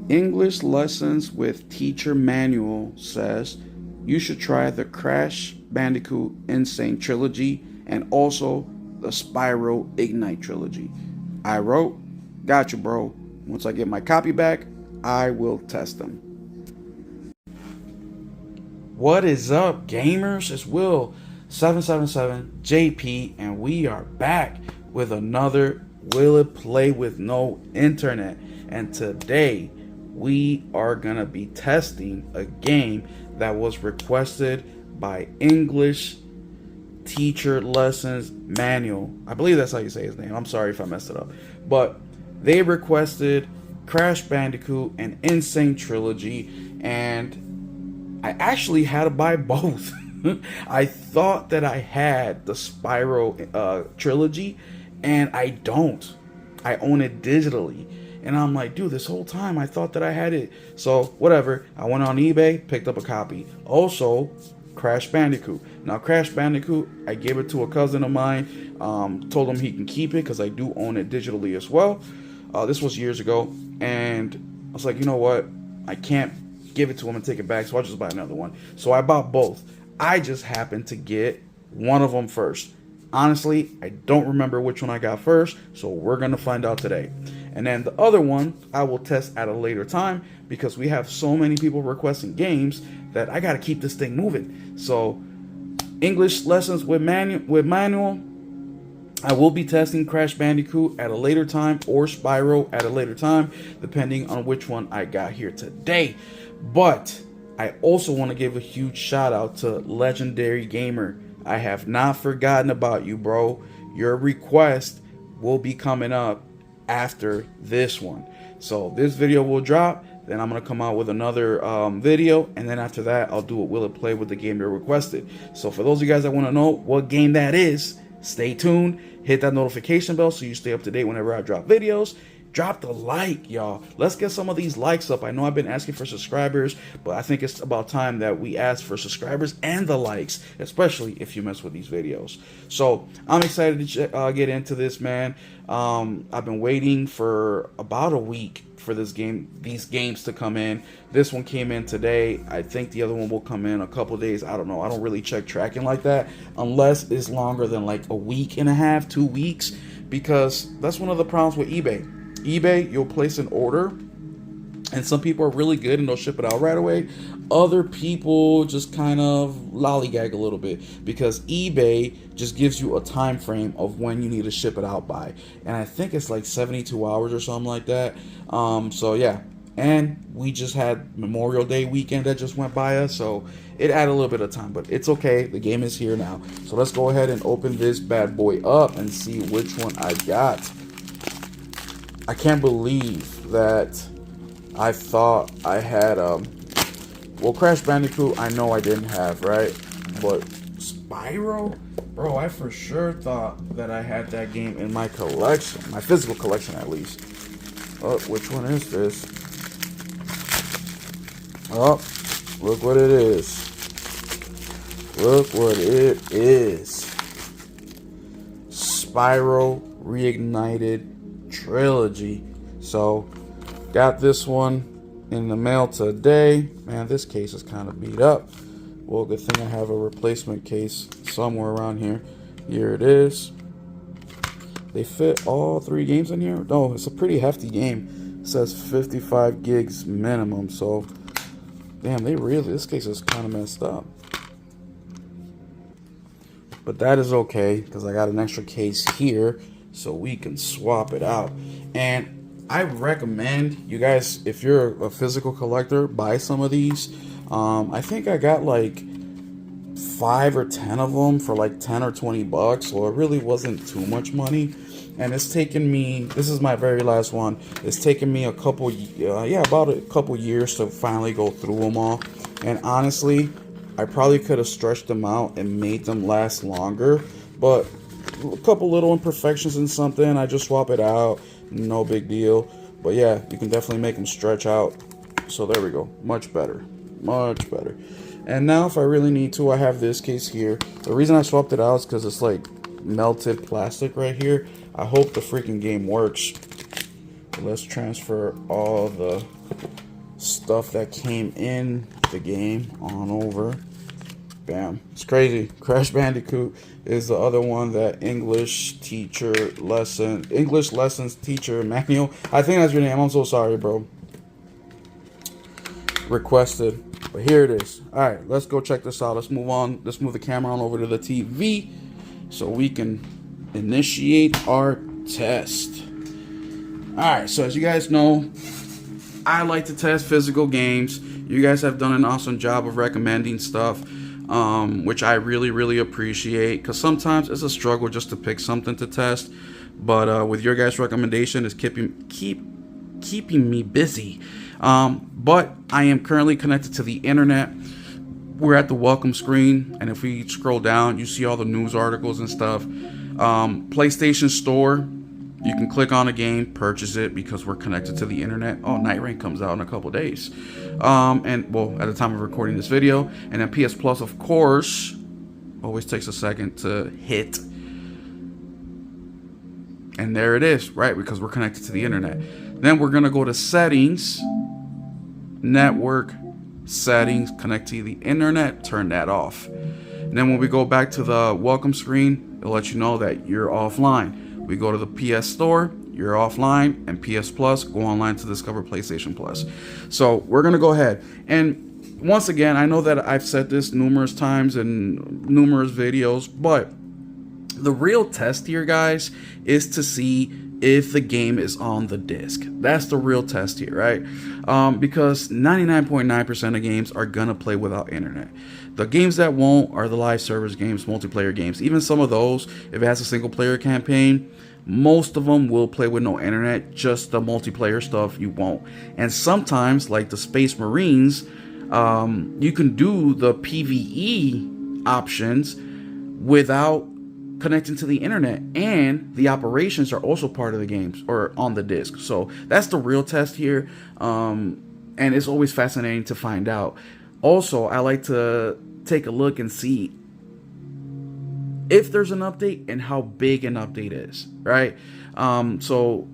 English Lessons with Teacher Manual says you should try the Crash Bandicoot Insane Trilogy and also the Spyro Ignite Trilogy. I wrote, got you, bro. Once I get my copy back, I will test them. What is up, gamers? It's Will777JP, and we are back with another Will It Play with No Internet. And today we are gonna be testing a game that was requested by English Teacher Lessons Manual. I believe that's how you say his name. I'm sorry if I messed it up, but they requested Crash Bandicoot and Insane Trilogy, and I actually had to buy both. I thought that I had the Spyro trilogy, and I don't. I own it digitally. And I'm like, dude, this whole time I thought that I had it. So, whatever. I went on eBay, picked up a copy. Also, Crash Bandicoot. Now, Crash Bandicoot, I gave it to a cousin of mine. Told him he can keep it because I do own it digitally as well. This was years ago. And I was like, you know what? I can't give it to him and take it back, so I'll just buy another one. So I bought both. I just happened to get one of them first. Honestly, I don't remember which one I got first, so we're gonna find out today. And then the other one I will test at a later time because we have so many people requesting games that I gotta keep this thing moving. So English Lessons with manual, I will be testing Crash Bandicoot at a later time or Spyro at a later time, depending on which one I got here today. But I also want to give a huge shout out to Legendary Gamer. I have not forgotten about you, bro. Your request will be coming up after this one. So this video will drop, then I'm going to come out with another video, and then after that I'll do a Will It Play with the game you requested. So for those of you guys that want to know what game that is, stay tuned, hit that notification bell so you stay up to date whenever I drop videos. Drop the like, y'all. Let's get some of these likes up. I know I've been asking for subscribers, but I think it's about time that we ask for subscribers and the likes, especially if you mess with these videos. So I'm excited to get into this, man. I've been waiting for about a week for these games to come in. This one came in today. I think the other one will come in a couple days. I don't know. I don't really check tracking like that unless it's longer than like a week and a half, 2 weeks, because that's one of the problems with eBay. eBay, you'll place an order, and some people are really good and they'll ship it out right away. Other people just kind of lollygag a little bit because eBay just gives you a time frame of when you need to ship it out by, and I think it's like 72 hours or something like that. So yeah, and we just had Memorial Day weekend that just went by us, so it added a little bit of time, but it's okay. The game is here now, so let's go ahead and open this bad boy up and see which one I got. I can't believe that I thought I had, well, Crash Bandicoot, I know I didn't have, right? But Spyro? Bro, I for sure thought that I had that game in my collection, my physical collection at least. Oh, which one is this? Oh, look what it is. Look what it is. Spyro Reignited Trilogy. So got this one in the mail today. Man, this case is kind of beat up. Well, good thing I have a replacement case somewhere around here. Here it is. They fit all 3 games in here. No, it's a pretty hefty game. It says 55 gigs minimum. So damn, this case is kind of messed up, but that is okay because I got an extra case here so we can swap it out. And I recommend you guys, if you're a physical collector, buy some of these. I think I got like 5 or 10 of them for like 10 or 20 bucks, so it really wasn't too much money. And it's taken me, this is my very last one, it's taken me a couple, about a couple years to finally go through them all. And honestly, I probably could have stretched them out and made them last longer, but a couple little imperfections in something, I just swap it out, no big deal. But yeah, you can definitely make them stretch out. So there we go, much better, much better. And now if I really need to, I have this case here. The reason I swapped it out is because it's like melted plastic right here. I hope the freaking game works. Let's transfer all the stuff that came in the game on over. Bam. It's crazy. Crash Bandicoot is the other one. That English lessons teacher manual. I think that's your name. I'm so sorry, bro. Requested. But here it is. Alright, let's go check this out. Let's move on. Let's move the camera on over to the TV so we can initiate our test. Alright, so as you guys know, I like to test physical games. You guys have done an awesome job of recommending stuff, which I really appreciate, because sometimes it's a struggle just to pick something to test. But with your guys' recommendation, it's keeping me busy. But I am currently connected to the internet. We're at the welcome screen, and if we scroll down, you see all the news articles and stuff. PlayStation Store, you can click on a game, purchase it, because we're connected to the internet. Oh, Night Rain comes out in a couple days. And well, at the time of recording this video. And then PS Plus, of course, always takes a second to hit. And there it is, right? Because we're connected to the internet. Then we're gonna go to settings, network, settings, connect to the internet, turn that off. And then when we go back to the welcome screen, it'll let you know that you're offline. We go to the PS Store, you're offline, and PS Plus, go online to discover PlayStation Plus. So we're gonna go ahead, and once again, I know that I've said this numerous times in numerous videos, but the real test here, guys, is to see if the game is on the disc. That's the real test here, right? Because 99.9% of games are gonna play without internet. The games that won't are the live service games, multiplayer games. Even some of those, if it has a single player campaign, most of them will play with no internet. Just the multiplayer stuff you won't. And sometimes, like the Space Marines, you can do the PvE options without connecting to the internet, and the operations are also part of the games or on the disc. So that's the real test here, and it's always fascinating to find out. Also, I like to take a look and see if there's an update and how big an update is, right? So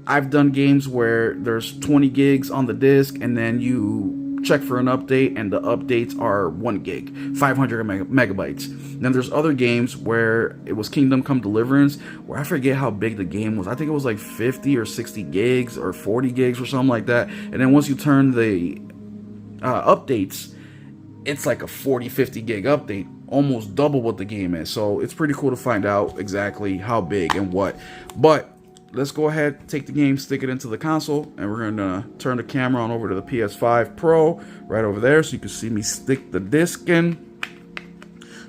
I've done games where there's 20 gigs on the disc, and then you check for an update and the updates are 1 gig, 500 megabytes. Then there's other games where it was Kingdom Come Deliverance, where I forget how big the game was. I think it was like 50 or 60 gigs or 40 gigs or something like that. And then once you turn the updates, it's like a 40-50 gig update, almost double what the game is. So it's pretty cool to find out exactly how big and what. But let's go ahead, take the game, stick it into the console, and we're gonna turn the camera on over to the PS5 Pro right over there, so you can see me stick the disc in.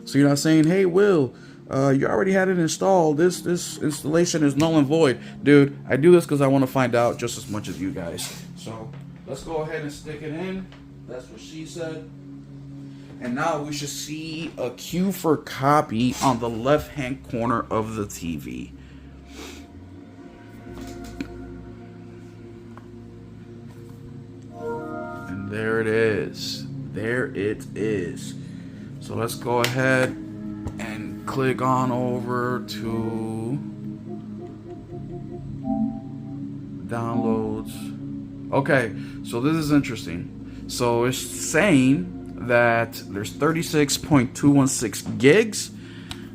So you're not saying, "Hey, Will, you already had it installed. This installation is null and void." Dude, I do this because I want to find out just as much as you guys. So let's go ahead and stick it in. That's what she said. And now we should see a queue for copy on the left-hand corner of the TV. And there it is. There it is. So let's go ahead and click on over to downloads. Okay, so this is interesting. So it's saying that there's 36.216 gigs,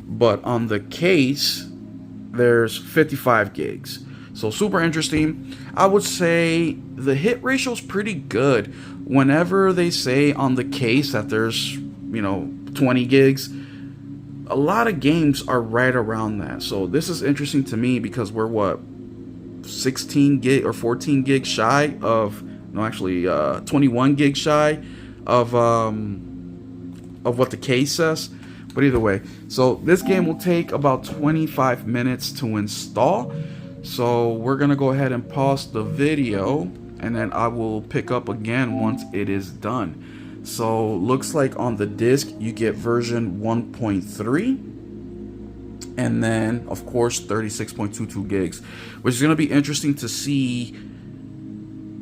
but on the case there's 55 gigs. So super interesting. I would say the hit ratio is pretty good. Whenever they say on the case that there's 20 gigs, a lot of games are right around that. So this is interesting to me because we're what, 16 gig or 14 gigs shy of, no, actually 21 gigs shy of what the case says. But either way, so this game will take about 25 minutes to install. So we're gonna go ahead and pause the video, and then I will pick up again once it is done. So looks like on the disc you get version 1.3, and then of course 36.22 gigs, which is gonna be interesting to see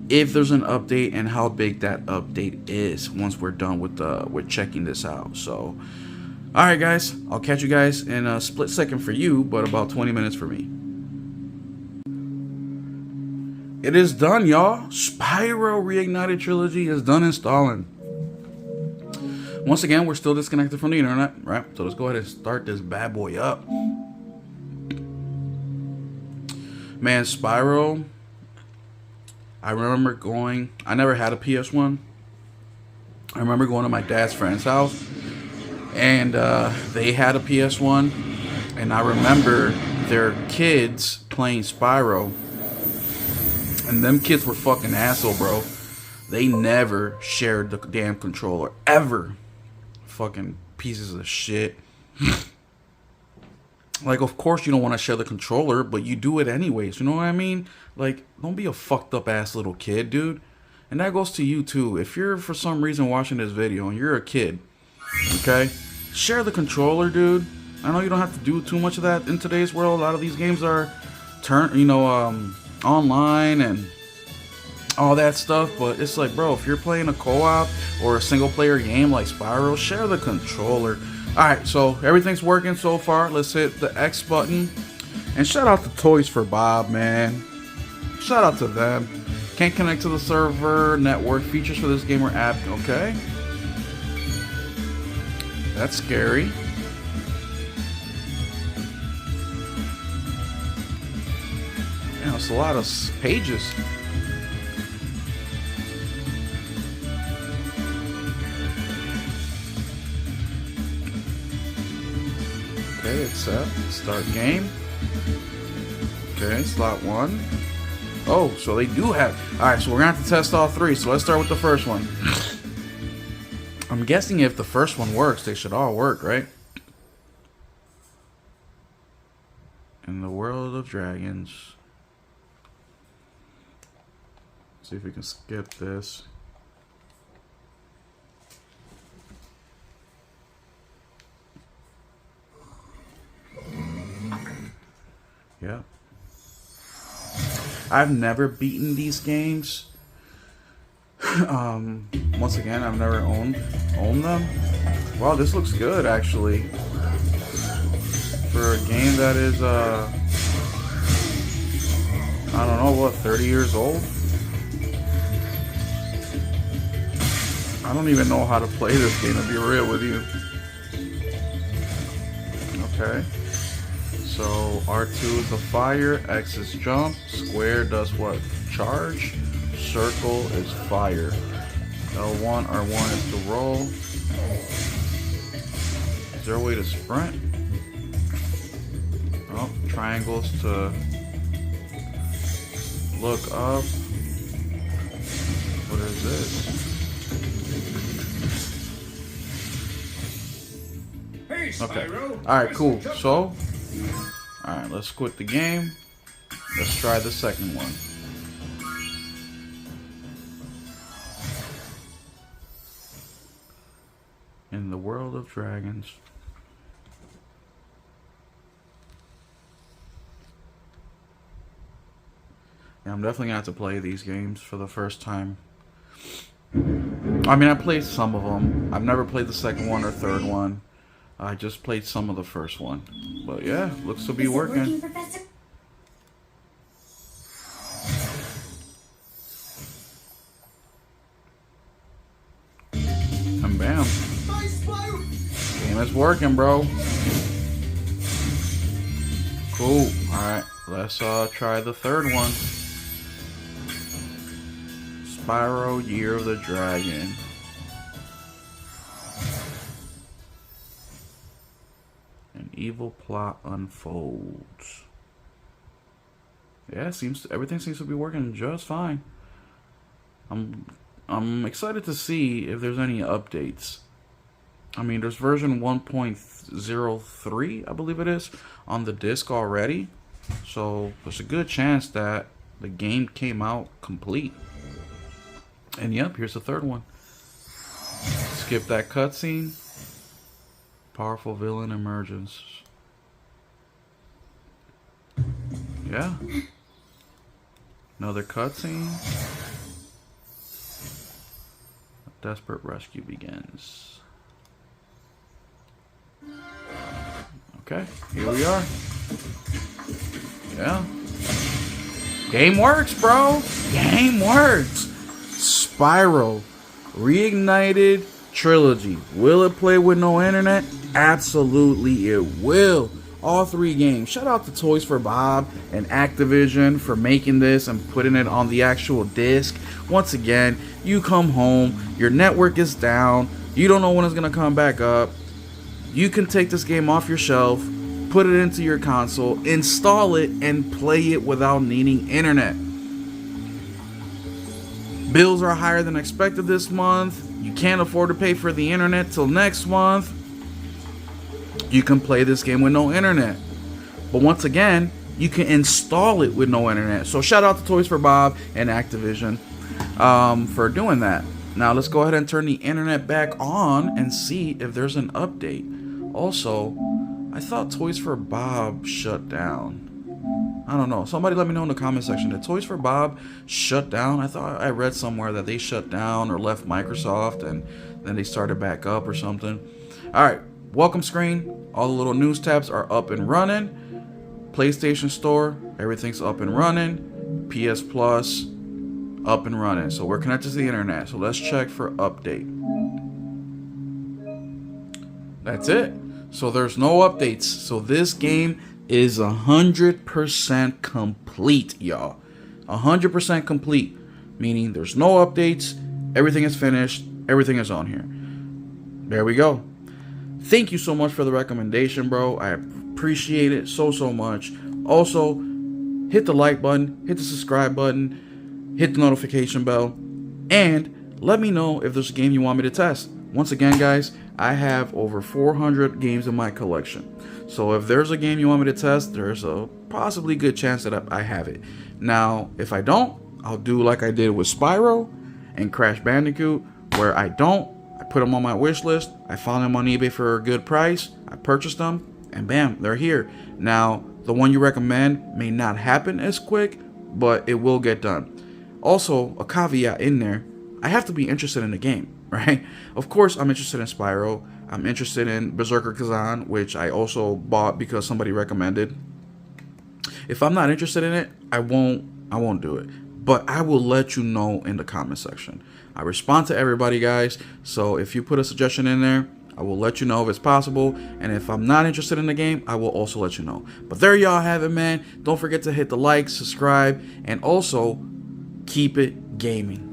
if there's an update and how big that update is once we're done with checking this out. So all right, guys, I'll catch you guys in a split second for you, but about 20 minutes for me. it is done, y'all. Spyro Reignited Trilogy is done installing. Once again, we're still disconnected from the internet, right? So let's go ahead and start this bad boy up. Man, Spyro, I remember going, I never had a PS1. I remember going to my dad's friend's house, and they had a PS1, and I remember their kids playing Spyro, and them kids were fucking asshole, bro. They never shared the damn controller, ever. Fucking pieces of shit. Like, of course you don't want to share the controller, but you do it anyways, you know what I mean? Like, don't be a fucked up ass little kid, dude. And that goes to you too. If you're for some reason watching this video and you're a kid, okay, share the controller, dude. I know you don't have to do too much of that in today's world. A lot of these games are online and all that stuff, but it's like, bro, if you're playing a co-op or a single player game like Spyro, share the controller. Alright, so everything's working so far. Let's hit the X button. And shout out to Toys for Bob, man. Shout out to them. Can't connect to the server network. Features for this game or app. Okay. That's scary. Yeah, it's a lot of pages. Okay, accept. Start game. Okay, slot 1. Oh, so they do have... Alright, so we're going to have to test all 3. So let's start with the first one. I'm guessing if the first one works, they should all work, right? In the world of dragons. See if we can skip this. Yeah. I've never beaten these games. Once again, I've never owned them. Wow, this looks good actually. For a game that is I don't know, what, 30 years old? I don't even know how to play this game, to be real with you. Okay. So R2 is the fire, X is jump, square does what? Charge, circle is fire. L1, R1 is to roll. Is there a way to sprint? Oh, triangles to look up. What is this? Hey, Okay. Spyro. Alright, cool. So, alright, let's quit the game. Let's try the second one. In the world of dragons. Yeah, I'm definitely gonna have to play these games for the first time. I mean, I played some of them. I've never played the second one or third one. I just played some of the first one. But yeah, looks to be working. Professor? And bam. Game is working, bro. Cool. Alright, let's try the third one. Spyro Year of the Dragon. An evil plot unfolds. Yeah, everything seems to be working just fine. I'm excited to see if there's any updates. I mean, there's version 1.03, I believe it is, on the disc already. So there's a good chance that the game came out complete. And yep, here's the third one. Skip that cutscene. Powerful villain emerges. Yeah. Another cutscene. A desperate rescue begins. Okay, here we are. Yeah. Game works, bro. Game works. Spyro Reignited Trilogy. Will it play with no internet? Absolutely it will. All 3 games. Shout out to Toys for Bob and Activision for making this and putting it on the actual disc. Once again, you come home, your network is down, you don't know when it's going to come back up. You can take this game off your shelf, put it into your console, install it, and play it without needing internet. Bills are higher than expected this month. You can't afford to pay for the internet till next month. You can play this game with no internet. But once again, you can install it with no internet. So shout out to Toys for Bob and Activision for doing that. Now let's go ahead and turn the internet back on and see if there's an update. Also, I thought Toys for Bob shut down. I don't know. Somebody let me know in the comment section. Did Toys for Bob shut down? I thought I read somewhere that they shut down or left Microsoft and then they started back up or something. Alright, welcome screen. All the little news tabs are up and running. PlayStation Store, everything's up and running. PS Plus, up and running. So we're connected to the internet. So let's check for update. That's it. So there's no updates. So this game is 100% complete, y'all. 100% complete. Meaning there's no updates. Everything is finished. Everything is on here. There we go. Thank you so much for the recommendation, bro. I appreciate it so much. Also, hit the like button, hit the subscribe button, hit the notification bell, and let me know if there's a game you want me to test. Once again, guys, I have over 400 games in my collection. So if there's a game you want me to test, there's a possibly good chance that I have it. Now, if I don't, I'll do like I did with Spyro and Crash Bandicoot, where I put them on my wish list, I found them on eBay for a good price, I purchased them, and bam, they're here. Now, the one you recommend may not happen as quick, but it will get done. Also, a caveat in there, I have to be interested in the game, right? Of course, I'm interested in Spyro. I'm interested in Berserker Kazan, which I also bought because somebody recommended. If I'm not interested in it, I won't do it. But I will let you know in the comment section. I respond to everybody, guys. So if you put a suggestion in there, I will let you know if it's possible. And if I'm not interested in the game, I will also let you know. But there y'all have it, man. Don't forget to hit the like, subscribe, and also keep it gaming.